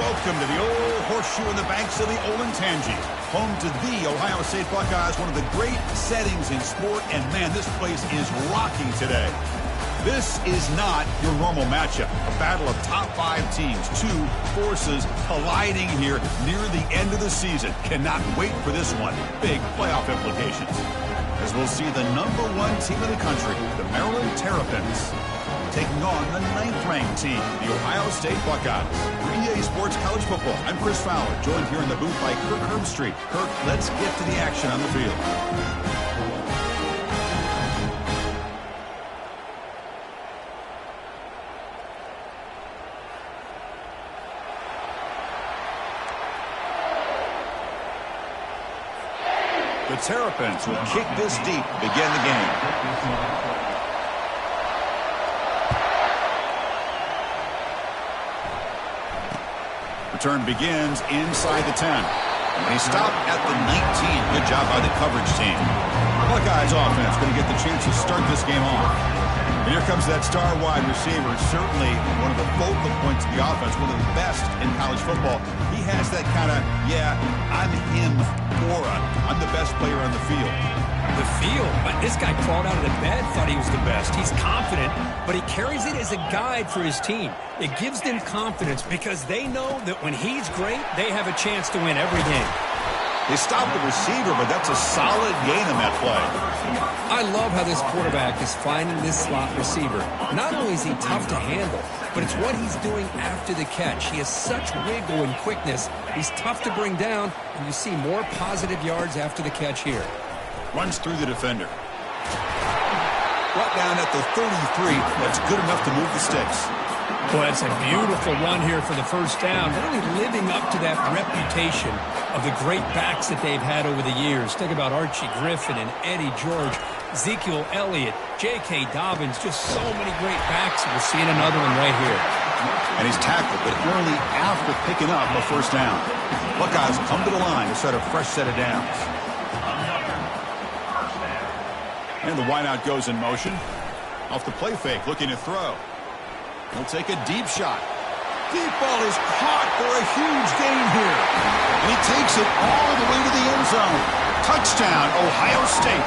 Welcome to the old horseshoe in the banks of the old Ncaa, home to the Ohio State Buckeyes, one of the great settings in sport, and man, this place is rocking today. This is not your normal matchup, a battle of top 5 teams, 2 forces colliding here near the end of the season. Cannot wait for this one. Big playoff implications, as we'll see the #1 team in the country, the Maryland Terps, taking on the 9th-ranked team, the Ohio State Buckeyes. For EA Sports College Football, I'm Chris Fowler, joined here in the booth by Kirk Herbstreit. Kirk, let's get to the action on the field. The Terrapins will kick this deep to begin the game. Return begins inside the 10. And he stopped at the 19. Good job by the coverage team. Buckeyes offense going to get the chance to start this game off. And here comes that star wide receiver. Certainly one of the focal points of the offense, one of the best in college football. He has that kind of, I'm him aura. I'm the best player on the field. The field? This guy crawled out of the bed, thought he was the best. He's confident, but he carries it as a guide for his team. It gives them confidence because they know that when he's great, they have a chance to win every game. They stopped the receiver, but that's a solid gain on that play. I love how this quarterback is finding this slot receiver. Not only is he tough to handle, but it's what he's doing after the catch. He has such wiggle and quickness. He's tough to bring down, and you see more positive yards after the catch here. Runs through the defender. Brought down at the 33. That's good enough to move the sticks. Well, that's a beautiful run here for the first down. Really living up to that reputation of the great backs that they've had over the years. Think about Archie Griffin and Eddie George, Ezekiel Elliott, J.K. Dobbins, just so many great backs. We're seeing another one right here. And he's tackled, but only after picking up a first down. Buckeyes come to the line to start a fresh set of downs. And the wideout goes in motion. Off the play fake, looking to throw. He'll take a deep shot. Deep ball is caught for a huge gain here. And he takes it all the way to the end zone. Touchdown, Ohio State.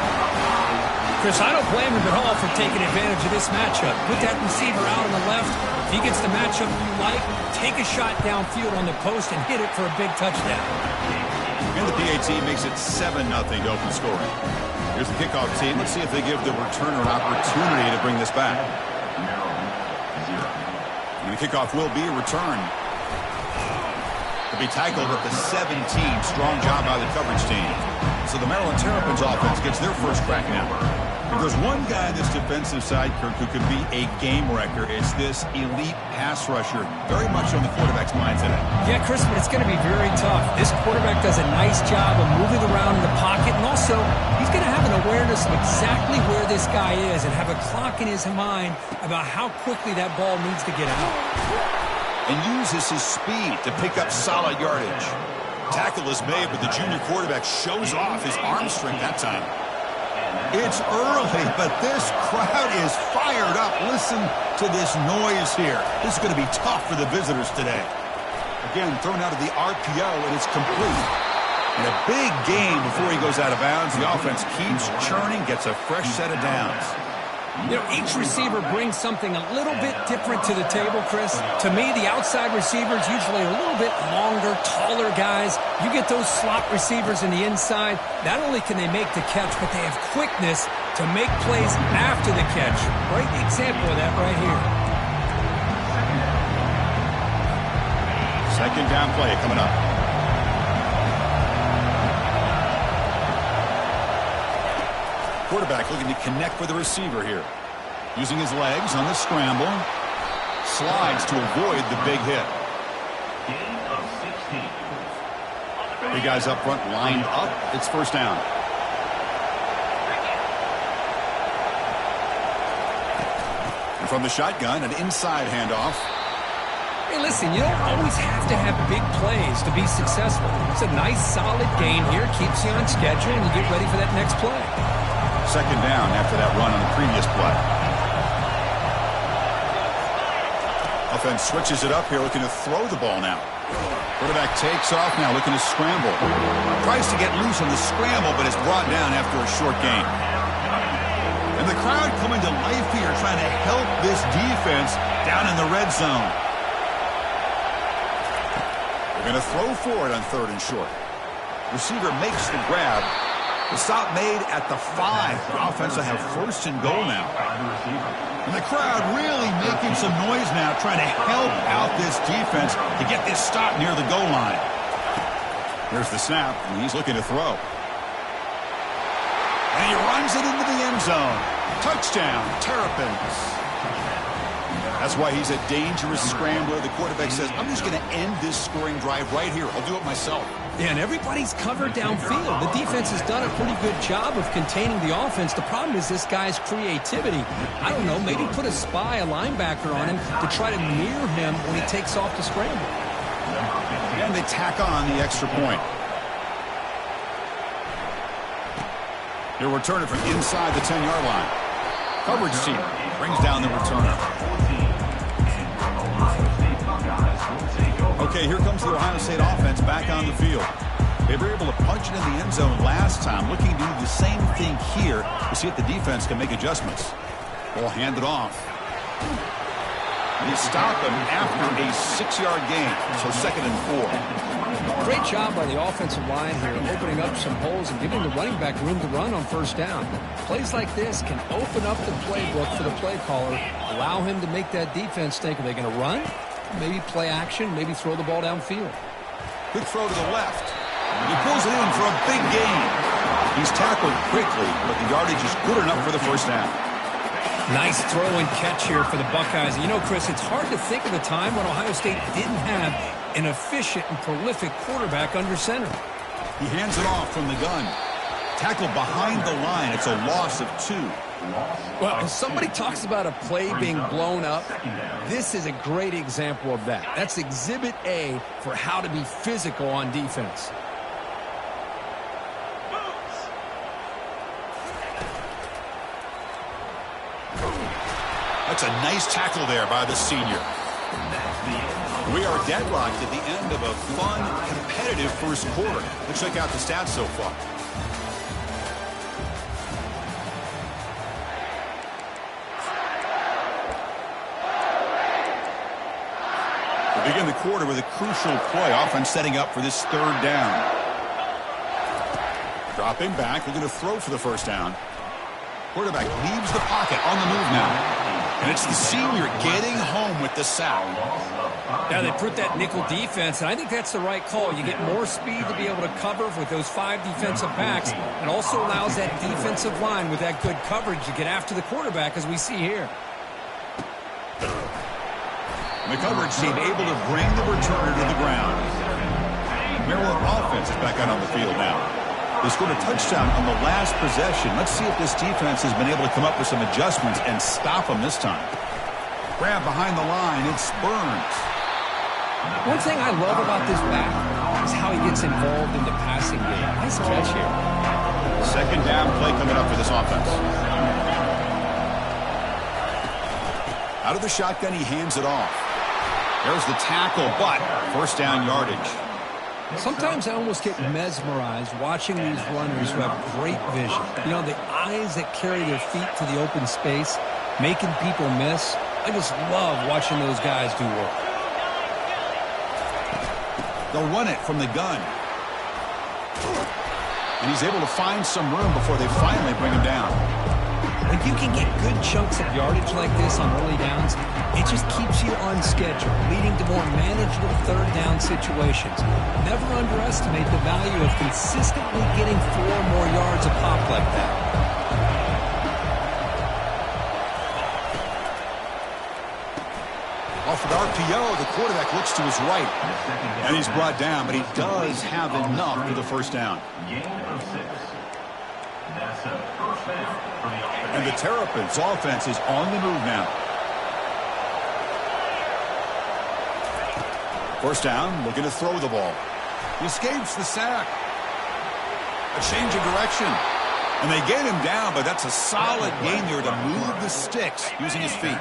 Chris, I don't blame him at all for taking advantage of this matchup. Put that receiver out on the left. If he gets the matchup you like, take a shot downfield on the post and hit it for a big touchdown. And the PAT makes it 7-0 to open scoring. Here's the kickoff team. Let's see if they give the returner an opportunity to bring this back. And the kickoff will be a return. To be tackled at the 17. Strong job by the coverage team. So the Maryland Terrapins offense gets their first crack now. If there's one guy on this defensive side, Kirk, who could be a game wrecker, it's this elite pass rusher. Very much on the quarterback's mind today. Yeah, Chris, but it's going to be very tough. This quarterback does a nice job of moving around in the pocket, and also he's going to have an awareness of exactly where this guy is and have a clock in his mind about how quickly that ball needs to get out. And uses his speed to pick up solid yardage. Tackle is made, but the junior quarterback shows off his arm strength that time. It's early, but this crowd is fired up. Listen to this noise here. This is going to be tough for the visitors today. Again, thrown out of the RPO, and it's complete. And a big game before he goes out of bounds. The offense keeps churning, gets a fresh set of downs. You know, each receiver brings something a little bit different to the table, Chris. To me, the outside receivers usually a little bit longer, taller guys. You get those slot receivers in the inside. Not only can they make the catch, but they have quickness to make plays after the catch. Great example of that right here. Second down play coming up. Quarterback looking to connect with the receiver here. Using his legs on the scramble. Slides to avoid the big hit. Big guys up front lined up. It's first down. And from the shotgun, an inside handoff. Hey, listen, you don't always have to have big plays to be successful. It's a nice, solid gain here. Keeps you on schedule, and you get ready for that next play. Second down after that run on the previous play. Offense switches it up here, looking to throw the ball now. Quarterback takes off now, looking to scramble. Tries to get loose on the scramble, but is brought down after a short gain. And the crowd coming to life here, trying to help this defense down in the red zone. They're going to throw for it on 3rd and short. Receiver makes the grab. The stop made at the 5. The offense will have 1st and goal now. And the crowd really making some noise now, trying to help out this defense to get this stop near the goal line. Here's the snap, and he's looking to throw. And he runs it into the end zone. Touchdown, Terps. That's why he's a dangerous scrambler. The quarterback says, I'm just going to end this scoring drive right here. I'll do it myself. Yeah, and everybody's covered downfield. The defense has done a pretty good job of containing the offense. The problem is this guy's creativity. I don't know, maybe put a spy, a linebacker on him to try to near him when he takes off to scramble. And they tack on the extra point. He'll return it from inside the 10-yard line. Coverage team brings down the returner. Okay, here comes the Ohio State offense back on the field. They were able to punch it in the end zone last time, looking to do the same thing here to see if the defense can make adjustments. Ball handed off. They stop him after a 6-yard gain, so 2nd and 4. Great job by the offensive line here, opening up some holes and giving the running back room to run on 1st down. Plays like this can open up the playbook for the play caller, allow him to make that defense think, are they going to run? Maybe play action, maybe throw the ball downfield. Quick throw to the left. He pulls it in for a big gain. He's tackled quickly, but the yardage is good enough for the 1st down. Nice throw and catch here for the Buckeyes. You know, Chris, it's hard to think of a time when Ohio State didn't have an efficient and prolific quarterback under center. He hands it off from the gun. Tackled behind the line. It's a loss of 2. Well, if somebody talks about a play being blown up, this is a great example of that. That's Exhibit A for how to be physical on defense. That's a nice tackle there by the senior. We are deadlocked at the end of a fun, competitive 1st quarter. Let's check out the stats so far. We begin the quarter with a crucial play. Offense setting up for this 3rd down. Dropping back. We're going to throw for the 1st down. Quarterback leaves the pocket on the move now. And it's the senior getting home with the sack. Yeah, they put that nickel defense, and I think that's the right call. You get more speed to be able to cover with those 5 defensive backs, and also allows that defensive line with that good coverage to get after the quarterback, as we see here. And the coverage team able to bring the returner to the ground. Maryland offense is back out on the field now. They scored a touchdown on the last possession. Let's see if this defense has been able to come up with some adjustments and stop them this time. Grab behind the line. It's Burns. One thing I love about this back is how he gets involved in the passing game. Nice catch here. 2nd down play coming up for this offense. Out of the shotgun, he hands it off. There's the tackle, but 1st down yardage. Sometimes I almost get mesmerized watching these runners who have great vision. You know, the eyes that carry their feet to the open space, making people miss. I just love watching those guys do work. They'll run it from the gun. And he's able to find some room before they finally bring him down. When you can get good chunks of yardage like this on early downs, it just keeps you on schedule, leading to more manageable 3rd down situations. Never underestimate the value of consistently getting 4 more yards a pop like that. Off the RPO, the quarterback looks to his right. And he's brought down, but he does have enough for the 1st down. And the Terrapins offense is on the move now. 1st down, looking to throw the ball. He escapes the sack. A change of direction. And they get him down, but that's a solid gain there to move the sticks using his feet.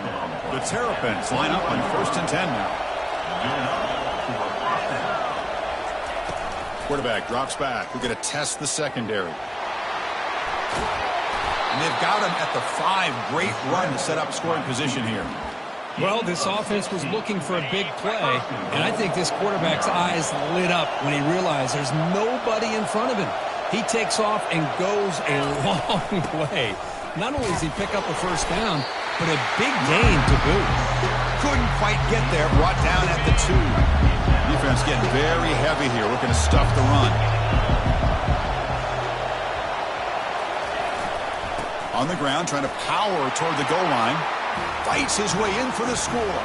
The Terps line up on 1st and 10 now. Quarterback drops back. We're going to test the secondary. And they've got him at the 5. Great run to set up scoring position here. Well, this offense was looking for a big play, and I think this quarterback's eyes lit up when he realized there's nobody in front of him. He takes off and goes a long way. Not only does he pick up a first down, but a big gain to boot. Couldn't quite get there, brought down at the 2. Defense getting very heavy here, looking to stuff the run. On the ground, trying to power toward the goal line. Fights his way in for the score.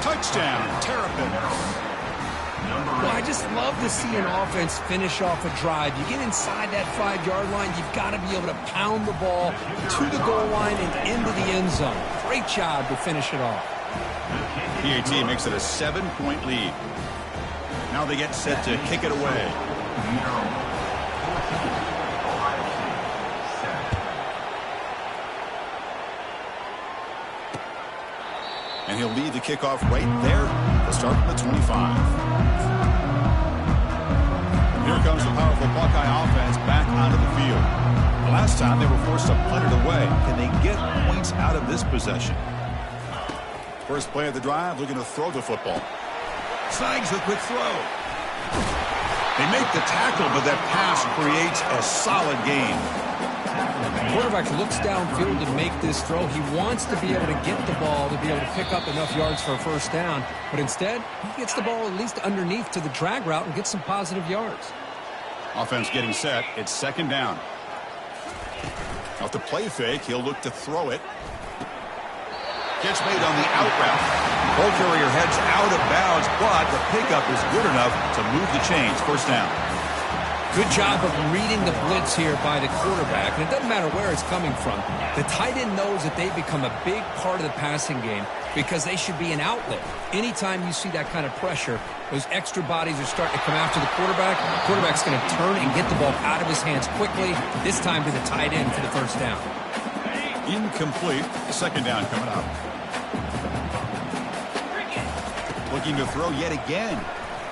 Touchdown, Terps. Well, I just love to see an offense finish off a drive. You get inside that 5-yard line, you've got to be able to pound the ball to the goal line and into the end zone. Great job to finish it off. PAT makes it a 7-point lead. Now they get set to kick it away. And he'll lead the kickoff right there. They'll start from the 25. Here comes the powerful Buckeye offense back onto the field. The last time they were forced to punt it away. Can they get points out of this possession? First play of the drive, looking to throw the football. Snags the quick throw. They make the tackle, but that pass creates a solid gain. The quarterback looks downfield to make this throw. He wants to be able to get the ball to be able to pick up enough yards for a first down. But instead, he gets the ball at least underneath to the drag route and gets some positive yards. Offense getting set. It's 2nd down. Off the play fake, he'll look to throw it. Catch made on the out route. Ball carrier heads out of bounds, but the pickup is good enough to move the chains. First down. Good job of reading the blitz here by the quarterback. And it doesn't matter where it's coming from. The tight end knows that they become a big part of the passing game because they should be an outlet. Anytime you see that kind of pressure, those extra bodies are starting to come after the quarterback. The quarterback's going to turn and get the ball out of his hands quickly, this time to the tight end for the first down. Incomplete. 2nd down coming up. Looking to throw yet again.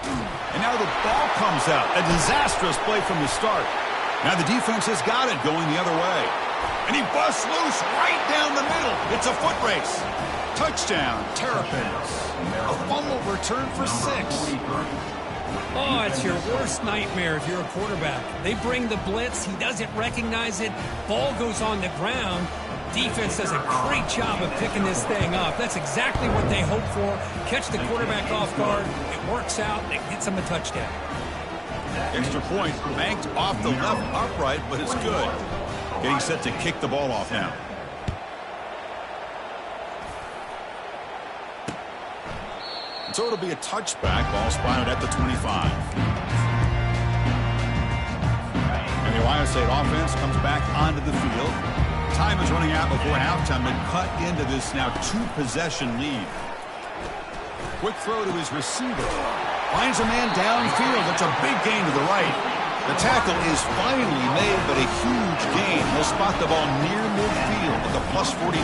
And now the ball comes out. A disastrous play from the start. Now the defense has got it going the other way. And he busts loose right down the middle. It's a foot race. Touchdown, Terrapins. A fumble return for 6. Oh, it's your worst nightmare if you're a quarterback. They bring the blitz. He doesn't recognize it. Ball goes on the ground. Defense does a great job of picking this thing up. That's exactly what they hope for. Catch the quarterback off guard. It works out. It gets him a touchdown. Extra point banked off the left upright, but it's good. Getting set to kick the ball off now. So it'll be a touchback. Ball spotted at the 25. And the Ohio State offense comes back onto the field. Time is running out before halftime to cut into this now 2-possession lead. Quick throw to his receiver. Finds a man downfield. That's a big gain to the right. The tackle is finally made, but a huge gain. He'll spot the ball near midfield at the +49.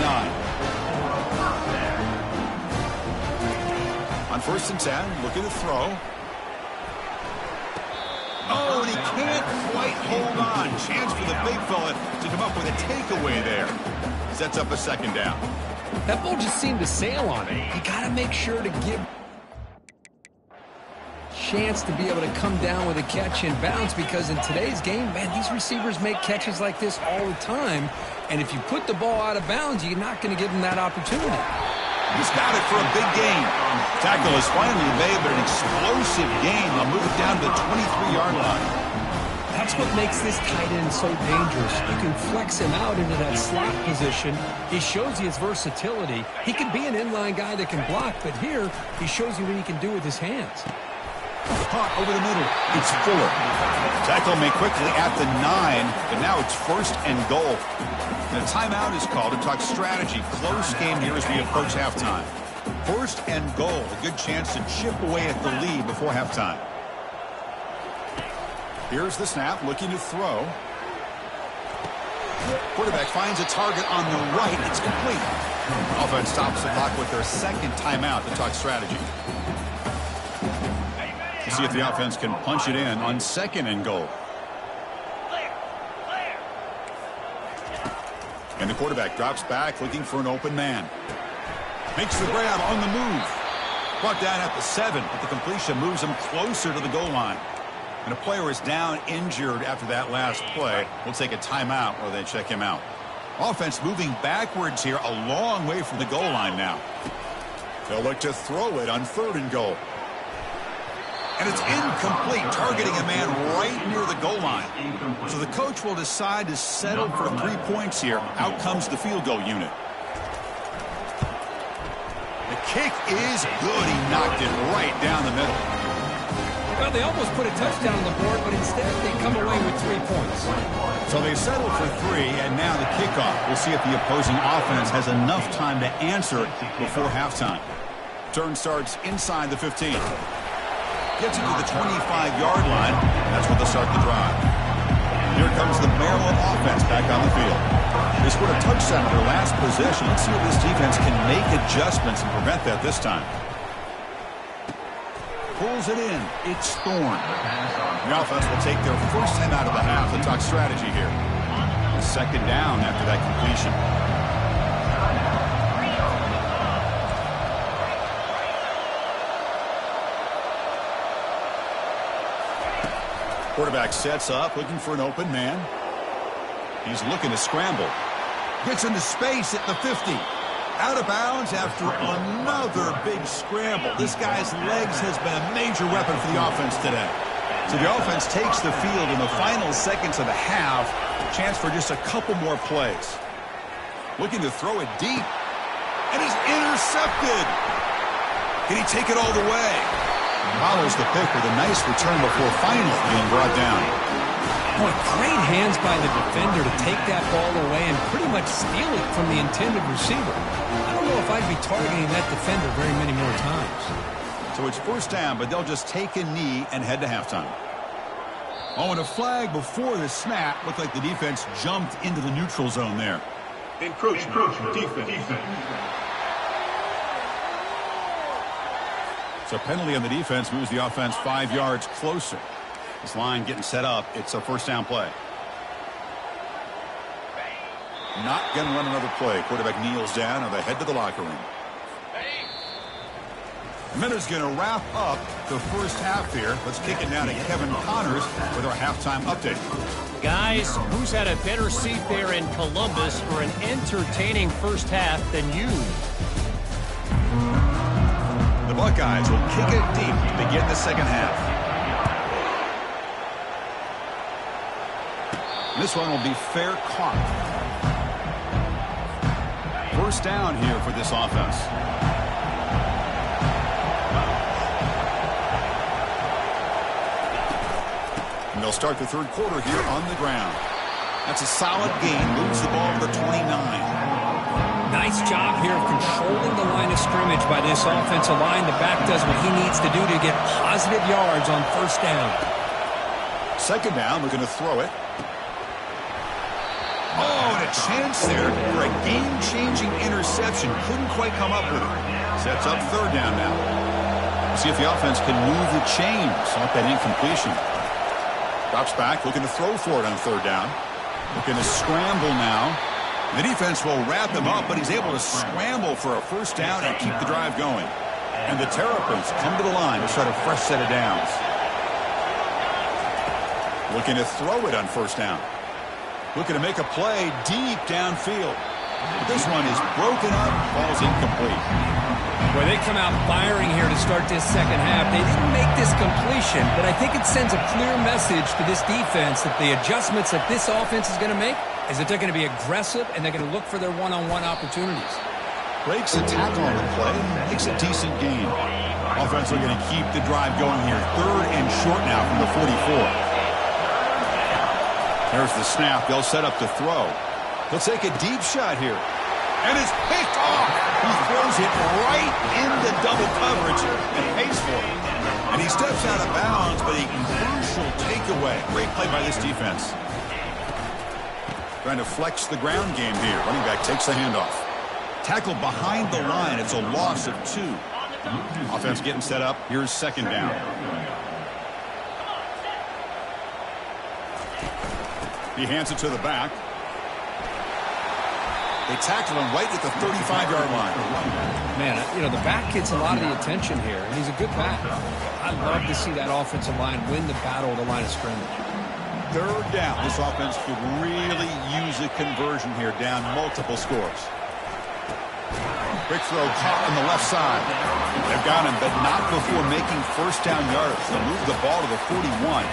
On 1st and 10, looking to throw. Oh, and he can't quite hold on. Chance for the big fella to come up with a takeaway there. Sets up a 2nd down. That ball just seemed to sail on it. You got to make sure to give chance to be able to come down with a catch and bounce, because in today's game, man, these receivers make catches like this all the time. And if you put the ball out of bounds, you're not going to give them that opportunity. He's got it for a big gain. Tackle is finally made, but an explosive gain. They'll move it down to the 23-yard line. That's what makes this tight end so dangerous. You can flex him out into that slot position. He shows you his versatility. He can be an inline guy that can block, but here he shows you what he can do with his hands. Caught over the middle. It's Fuller. Tackle made quickly at the 9, but now it's 1st and goal. And a timeout is called to talk strategy. Close game here as we approach halftime. 1st and goal. A good chance to chip away at the lead before halftime. Here's the snap, looking to throw. quarterback finds a target on the right. It's complete. Offense stops the clock with their second timeout to talk strategy. We'll see if the offense can punch it in on 2nd and goal. And the quarterback drops back looking for an open man. Makes the grab on the move. Brought down at the 7, but the completion moves him closer to the goal line. And a player is down injured after that last play. We'll take a timeout while they check him out. Offense moving backwards here, a long way from the goal line now. They'll look to throw it on 3rd and goal. And it's incomplete, targeting a man right near the goal line. So the coach will decide to settle for 3 points here. Out comes the field goal unit. The kick is good. He knocked it right down the middle. Well, they almost put a touchdown on the board, but instead they come away with 3 points. So they settle for 3, and now the kickoff. We'll see if the opposing offense has enough time to answer before halftime. Turn starts inside the 15. Gets it to the 25-yard line. That's where they'll start the drive. Here comes the Maryland offense back on the field. They scored a touchdown in their last possession. Let's see if this defense can make adjustments and prevent that this time. Pulls it in. It's Thorne. The offense will take their first time out of the half to talk strategy here. 2nd down after that completion. Quarterback sets up, looking for an open man. He's looking to scramble. Gets into space at the 50. Out of bounds after another big scramble. This guy's legs has been a major weapon for the offense today. So the offense takes the field in the final seconds of the half. Chance for just a couple more plays. Looking to throw it deep. And is intercepted. Can he take it all the way? Follows the pick with a nice return before finally being brought down. Boy, great hands by the defender to take that ball away and pretty much steal it from the intended receiver. I don't know if I'd be targeting that defender very many more times. So it's 1st down, but they'll just take a knee and head to halftime. Oh, and a flag before the snap. Looked like the defense jumped into the neutral zone there. Encroachment. Defense. So penalty on the defense moves the offense 5 yards closer. This line getting set up. It's a 1st down play. Not going to run another play. Quarterback kneels down and they head to the locker room. Minuta's going to wrap up the first half here. Let's kick it down to Kevin Connors with our halftime update. Guys, who's had a better seat there in Columbus for an entertaining first half than you? The Buckeyes will kick it deep to begin the second half. This one will be fair caught. 1st down here for this offense. And they'll start the 3rd quarter here on the ground. That's a solid gain. Moves the ball to the 29. Nice job here of controlling the line of scrimmage by this offensive line. The back does what he needs to do to get positive yards on 1st down. 2nd down, we're going to throw it. Oh, and a chance there for a game-changing interception. Couldn't quite come up with it. Sets up 3rd down now. See if the offense can move the chains off that incompletion. Drops back, looking to throw for it on 3rd down. Looking to scramble now. The defense will wrap him up, but he's able to scramble for a 1st down and keep the drive going. And the Terps come to the line to start a fresh set of downs. Looking to throw it on 1st down. Looking to make a play deep downfield. But this one is broken up, falls incomplete. Well, they come out firing here to start this second half. They didn't make this completion, but I think it sends a clear message to this defense that the adjustments that this offense is going to make is that they're going to be aggressive and they're going to look for their one-on-one opportunities. Breaks a tackle on the play, makes a decent gain. Offense are going to keep the drive going here. 3rd and short now from the 44. There's the snap. They'll set up to throw. He'll take a deep shot here. And it's picked off. He throws it right into double coverage and pays for it. And he steps out of bounds, but a crucial takeaway. Great play by this defense. Trying to flex the ground game here. Running back takes the handoff. Tackle behind the line. It's a loss of 2. Offense getting set up. Here's second down. He hands it to the back. They tackle him right at the 35-yard line. Man, you know, the back gets a lot of the attention here, and he's a good back. I love to see that offensive line win the battle of the line of scrimmage. Third down. This offense could really use a conversion here, down multiple scores. Quick throw caught on the left side. They've got him, but not before making first down yards. They'll move the ball to the 41.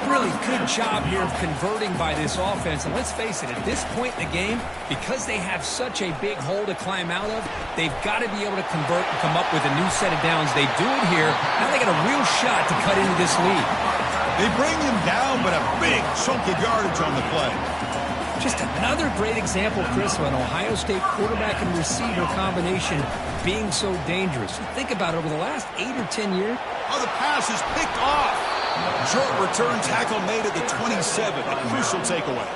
Really good job here of converting by this offense. And let's face it, at this point in the game, because they have such a big hole to climb out of, they've got to be able to convert and come up with a new set of downs. They do it here. Now they got a real shot to cut into this lead. They bring him down, but a big chunk of yardage on the play. Just another great example, Chris, of an Ohio State quarterback and receiver combination being so dangerous. You think about it, over the last 8 or 10 years. Oh, the pass is picked off. Short return tackle made at the 27. A crucial takeaway.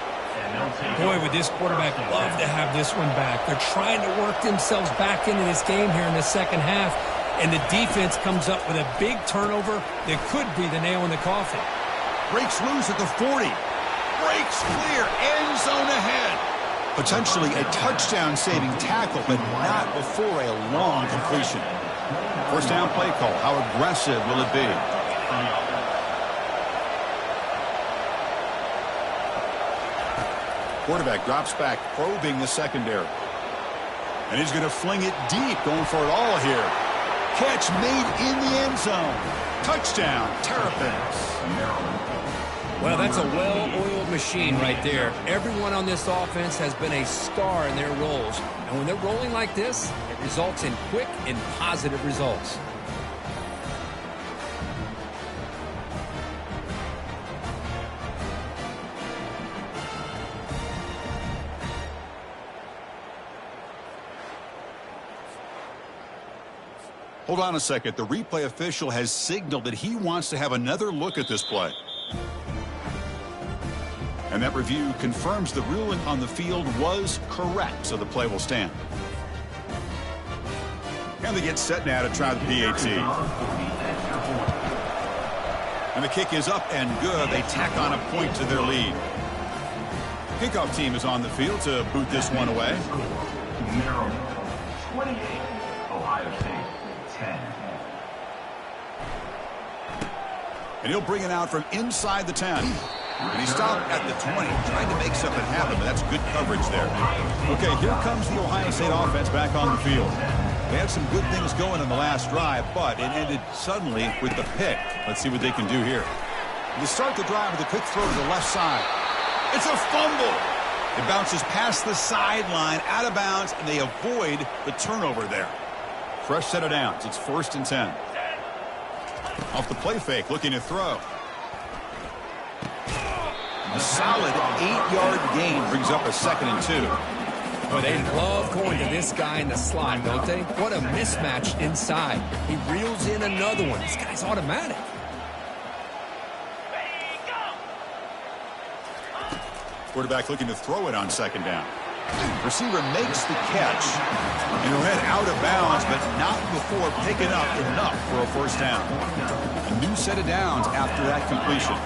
Boy, would this quarterback love to have this one back. They're trying to work themselves back into this game here in the second half, and the defense comes up with a big turnover that could be the nail in the coffin. Breaks loose at the 40. Breaks clear. End zone ahead. Potentially a touchdown-saving tackle, but not before a long completion. First down play call. How aggressive will it be? Quarterback drops back, probing the secondary. And he's going to fling it deep, going for it all here. Catch made in the end zone. Touchdown, Terps. Well, that's a well-oiled machine right there. Everyone on this offense has been a star in their roles. And when they're rolling like this, it results in quick and positive results. Hold on a second. The replay official has signaled that he wants to have another look at this play. And that review confirms the ruling on the field was correct, so the play will stand. And they get set now to try the PAT. And the kick is up and good. They tack on a point to their lead. Kickoff team is on the field to boot this one away. 28, Ohio State, 10. And he'll bring it out from inside the 10. And he stopped at the 20, trying to make something happen, but that's good coverage there. Okay, here comes the Ohio State offense back on the field. They had some good things going in the last drive, but it ended suddenly with the pick. Let's see what they can do here. To start the drive with a quick throw to the left side. It's a fumble. It bounces past the sideline, out of bounds, and they avoid the turnover there. Fresh set of downs. It's 1st and 10. Off the play fake, looking to throw. A solid 8-yard gain brings up a 2nd and 2. Boy, they love going to this guy in the slot, don't they? What a mismatch inside. He reels in another one. This guy's automatic. Quarterback looking to throw it on 2nd down. Receiver makes the catch. And he'll head out of bounds, but not before picking up enough for a 1st down. A new set of downs after that completion.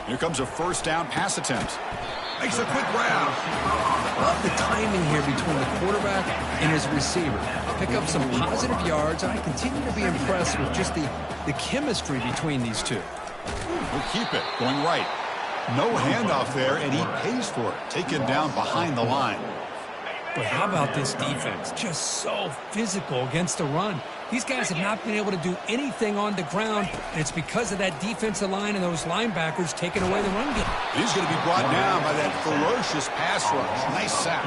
Here comes a 1st down pass attempt. Makes a quick grab. Love the timing here between the quarterback and his receiver. Pick up some positive yards, and I continue to be impressed with just the chemistry between these two. He'll keep it, going right. No handoff there, and he pays for it. Taken down behind the line. But how about this defense? Just so physical against the run. These guys have not been able to do anything on the ground, and it's because of that defensive line and those linebackers taking away the run game. He's going to be brought down by that ferocious pass rush. Nice sack.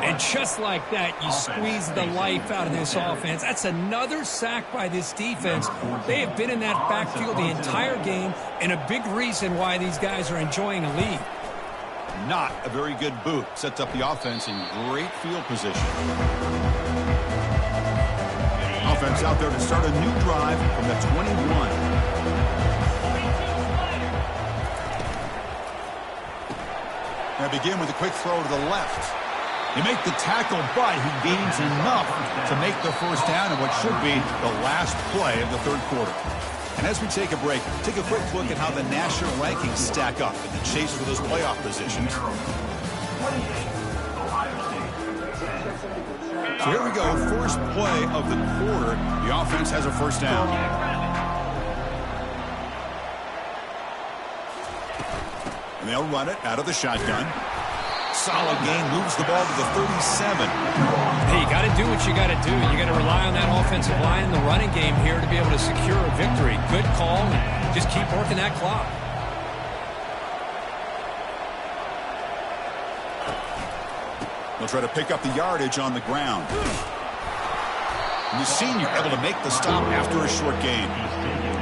And just like that, you squeeze the life out of this offense. That's another sack by this defense. They have been in that backfield the entire game, and a big reason why these guys are enjoying a lead. Not a very good boot. Sets up the offense in great field position. Off Offense out there to start a new drive from the 21. They begin with a quick throw to the left. He makes the tackle, but he gains enough to make the first down in what should be the last play of the third quarter. And as we take a break, take a quick look at how the national rankings stack up in the chase for those playoff positions. So here we go, first play of the quarter. The offense has a first down. And they'll run it out of the shotgun. Solid gain, moves the ball to the 37. Hey, you got to do what you got to do. You got to rely on that offensive line in the running game here to be able to secure a victory. Good call, and just keep working that clock. They'll try to pick up the yardage on the ground. And the senior able to make the stop after a short gain.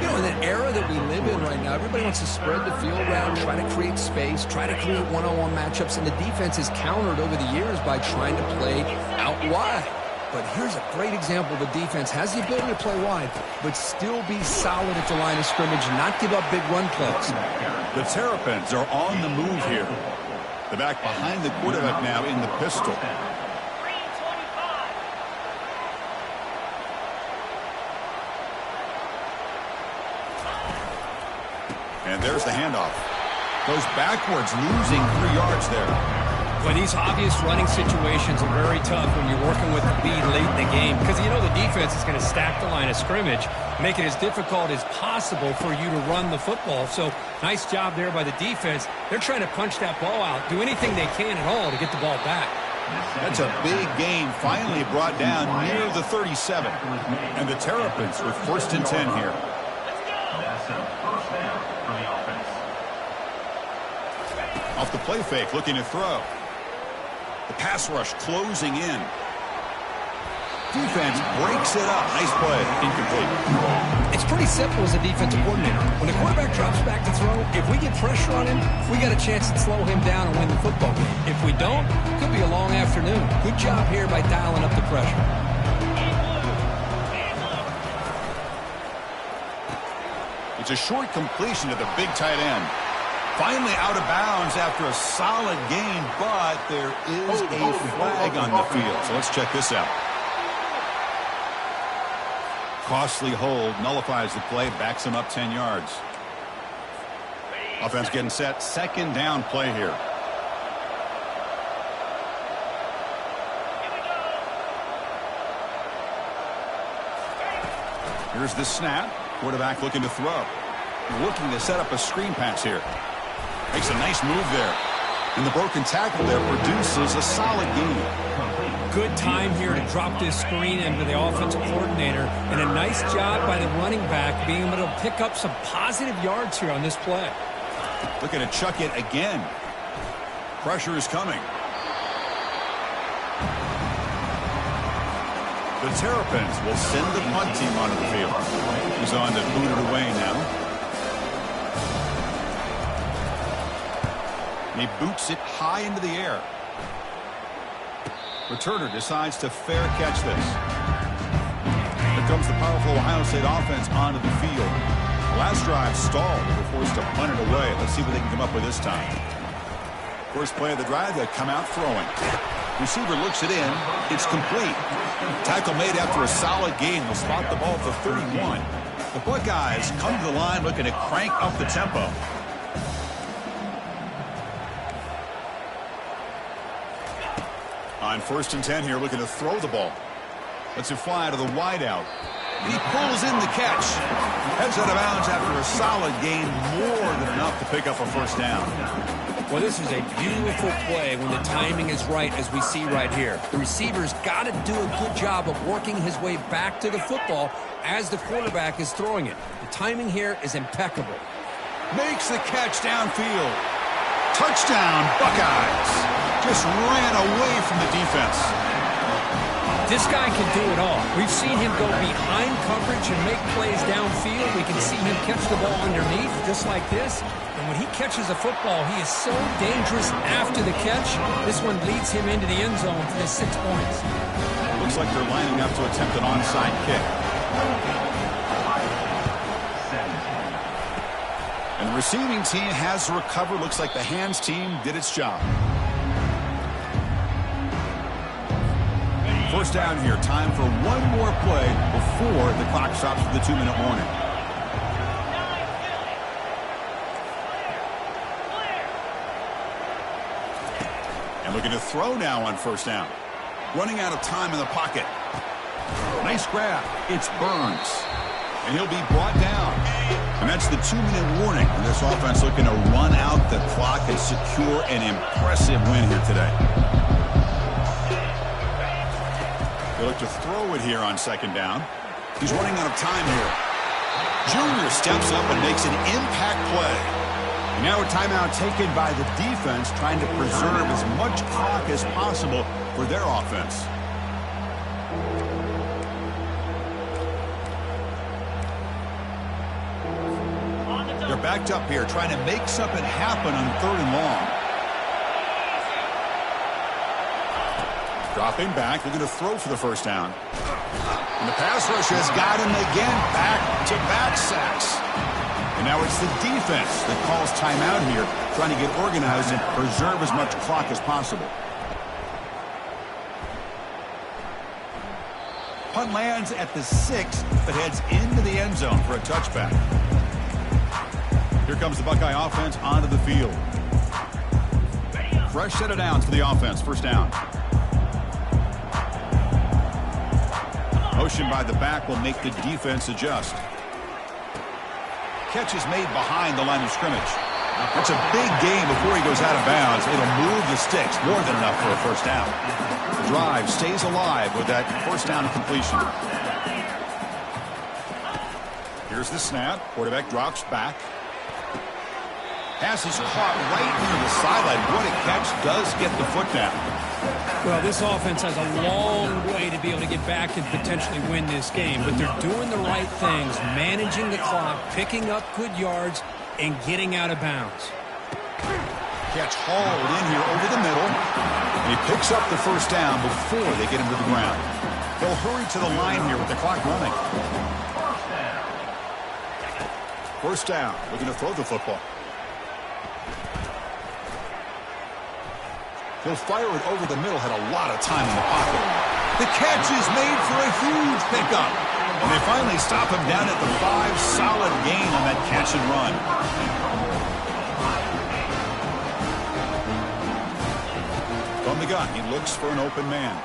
You know, in the era that we live in right now, everybody wants to spread the field around, try to create space, try to create one-on-one matchups, and the defense is countered over the years by trying to play out wide. But here's a great example. The defense has the ability to play wide, but still be solid at the line of scrimmage and not give up big run plays. The Terrapins are on the move here. The back behind the quarterback now in the pistol. And there's the handoff. Goes backwards, losing 3 yards there. Well, these obvious running situations are very tough when you're working with the lead late in the game because you know the defense is going to stack the line of scrimmage, make it as difficult as possible for you to run the football. So nice job there by the defense. They're trying to punch that ball out, do anything they can at all to get the ball back. That's a big gain, finally brought down near the 37. And the Terrapins with 1st and 10 here. Off the play fake, looking to throw. The pass rush closing in. Defense breaks it up. Nice play. Incomplete. It's pretty simple as a defensive coordinator. When the quarterback drops back to throw, if we get pressure on him, we got a chance to slow him down and win the football game. If we don't, it could be a long afternoon. Good job here by dialing up the pressure. It's a short completion to the big tight end. Finally out of bounds after a solid gain, but there is a flag on the field. So let's check this out. Costly hold, nullifies the play, backs him up 10 yards. Offense getting set, 2nd down play here. Here's the snap. Quarterback looking to throw. Looking to set up a screen pass here. Makes a nice move there. And the broken tackle there produces a solid gain. Good time here to drop this screen into the offensive coordinator. And a nice job by the running back being able to pick up some positive yards here on this play. Looking to chuck it again. Pressure is coming. The Terrapins will send the punt team onto the field. He's on to boot it away now. He boots it high into the air. Returner decides to fair catch this. Here comes the powerful Ohio State offense onto the field. Last drive stalled. They were forced to punt it away. Let's see what they can come up with this time. First play of the drive, they come out throwing. Receiver looks it in. It's complete. Tackle made after a solid gain. They'll spot the ball at the 31. The Buckeyes come to the line looking to crank up the tempo. On 1st and 10 here, looking to throw the ball. Lets it fly to the wideout. He pulls in the catch. Heads out of bounds after a solid gain, more than enough to pick up a first down. Well, this is a beautiful play when the timing is right, as we see right here. The receiver's got to do a good job of working his way back to the football as the quarterback is throwing it. The timing here is impeccable. Makes the catch downfield. Touchdown, Buckeyes. Just ran away from the defense. This guy can do it all. We've seen him go behind coverage and make plays downfield. We can see him catch the ball underneath, just like this. And when he catches a football, he is so dangerous after the catch. This one leads him into the end zone for the 6 points. Looks like they're lining up to attempt an onside kick. And the receiving team has recovered. Looks like the hands team did its job. First down here. Time for one more play before the clock stops for the 2-minute warning. And looking to throw now on first down. Running out of time in the pocket. Nice grab. It's Burns. And he'll be brought down. And that's the 2-minute warning. And this offense looking to run out the clock and secure an impressive win here today. They look to throw it here on second down. He's running out of time here. Junior steps up and makes an impact play. And now a timeout taken by the defense, trying to preserve as much clock as possible for their offense. They're backed up here, trying to make something happen on 3rd and long. Dropping back, they're going to throw for the first down. And the pass rush has got him again, back-to-back sacks. And now it's the defense that calls timeout here, trying to get organized and preserve as much clock as possible. Punt lands at the 6, but heads into the end zone for a touchback. Here comes the Buckeye offense onto the field. Fresh set of downs for the offense. First down. Motion by the back will make the defense adjust. Catch is made behind the line of scrimmage. That's a big gain before he goes out of bounds. It'll move the sticks, more than enough for a first down. The drive stays alive with that first down completion. Here's the snap. Quarterback drops back. Pass is caught right near the sideline. What a catch. Does get the foot down. Well, this offense has a long way to be able to get back and potentially win this game, but they're doing the right things, managing the clock, picking up good yards, and getting out of bounds. Catch hauled in here over the middle, and he picks up the first down before they get him to the ground. They'll hurry to the line here with the clock running. First down, looking to throw the football. He'll fire it over the middle, had a lot of time in the pocket. The catch is made for a huge pickup. And they finally stop him down at the 5. Solid gain on that catch and run. From the gun, he looks for an open man.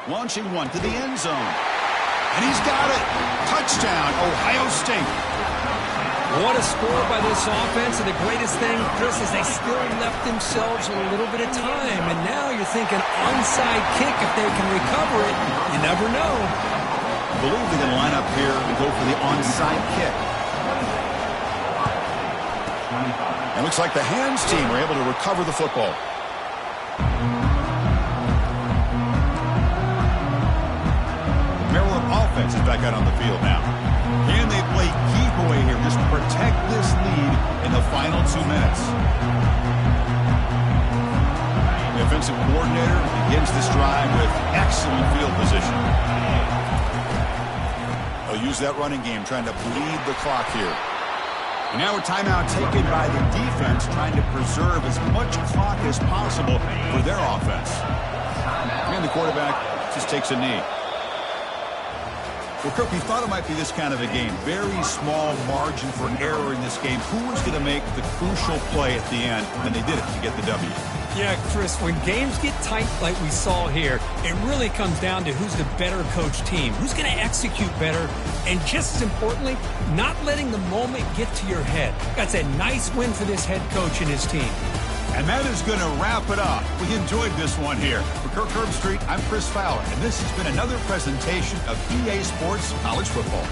Launching one to the end zone. And he's got it. Touchdown, Ohio State. What a score by this offense, and the greatest thing, Chris, is they still left themselves a little bit of time. And now you're thinking onside kick, if they can recover it. You never know. I believe they're going to line up here and go for the onside kick. It looks like the hands team were able to recover the football. Maryland offense is back out on the field now. Can they play keep away here? Just protect this lead in the final 2 minutes. The offensive coordinator begins this drive with excellent field position. They'll use that running game, trying to bleed the clock here. And now a timeout taken by the defense, trying to preserve as much clock as possible for their offense. And the quarterback just takes a knee. Well, Kirk, we thought it might be this kind of a game. Very small margin for error in this game. Who was going to make the crucial play at the end? And they did it to get the W. Yeah, Chris, when games get tight like we saw here, it really comes down to who's the better coached team, who's going to execute better, and just as importantly, not letting the moment get to your head. That's a nice win for this head coach and his team. And that is going to wrap it up. We enjoyed this one here. For Kirk Herbstreit, I'm Chris Fowler, and this has been another presentation of EA Sports College Football.